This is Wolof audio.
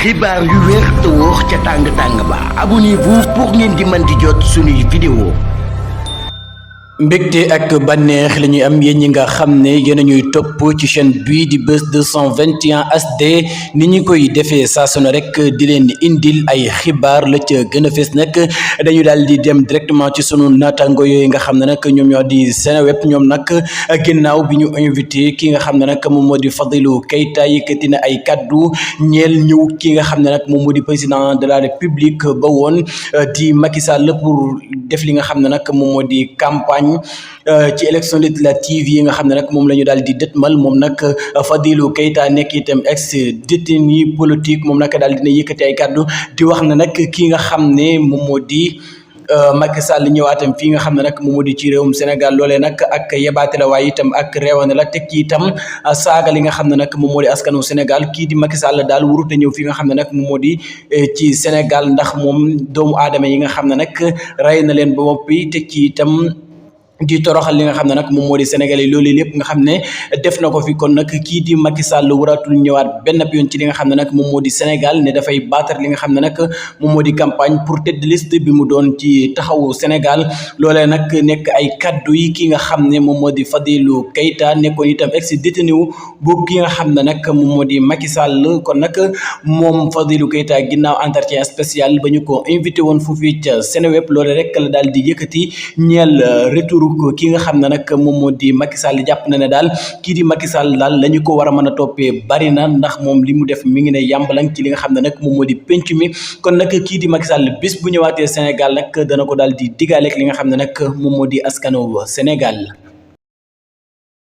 xibaar yu wér te wóor ca tàng ba abonnez-vous pour ngeen di mën di jot suñuy vidéo. mbégte ak bànneex la ñuy am yéen ñi nga xam ne yéen a ñuy topp ci chaîne bii di Buzz 221 HD ni ñu koy defee saa su ne rek di leen indil ay xibaar la ca gën a fees nag dañu daal di dem directement ci sunu naataango yooyu nga xam ne nag ñoom ñoo di Seneweb ñoom nag ginnaaw bi ñu invité ki nga xam ne nag moom moo di Fadilou Keita yëkkati na ay kaddu ñeel ñëw ki nga xam ne nag moom moo di président de la République ba woon di Macky Sall pour def li nga xam ne nag moom moo di campagne ci élection législative yi nga xam ne nag moom la ñu daal di dëtmal moom nag Fadilou Keita nekk itam ex détenu politique moom nag daal dina yëkkati ay kàddu di wax na nag ki nga xam ne moom moo di Macky Sall ñëwaatam fii nga xam ne nag moom moo di ci réewum Sénégal loolee nag ak yebaate la waaye itam ak réewane la teg ci itam saaga li nga xam ne nag moom moo di askanu Sénégal kii di Macky Sall daal warut a ñëw fii nga xam ne nag moom moo di ci Sénégal ndax moom doomu aadama yi nga xam ne nag rey na leen ba boppi teg ci itam di toroxal li nga xam ne nag moom moo di Sénégal yi loolu lépp nga xam ne def na ko fi kon nag kii di Macky Sall waratul ñëwaat benn yoon ci li nga xam ne nag moom moo di Sénégal ne dafay battre li nga xam ne nag moom moo di campagne pour tête de liste bi mu doon ci taxawu Sénégal loolee nag nekk ay kaddu yi ki nga xam ne moom moo di Fadilou Keita nekkoon itam ex détenu bu ki nga xam ne nag moom moo di Macky Sall kon nag moom Fadilou Keita ginnaaw entretien spécial ba ñu ko invité woon foofu ca Seneweb loole rek la daal di yëkkati ñeel retour ki nga xam ne nag moom moo di Macky Sall jàpp na ne daal kii di Macky Sall daal la ñu ko war a mën a toppee bari na ndax moom li mu def mi ngi ne yàmbalang ci li nga xam ne nag moom moo di penc mi kon nag kii di Macky Sall bis bu ñëwaatee Sénégal nag dana ko daal di digaaleeg li nga xam ne nag moom moo di askanu Sénégal.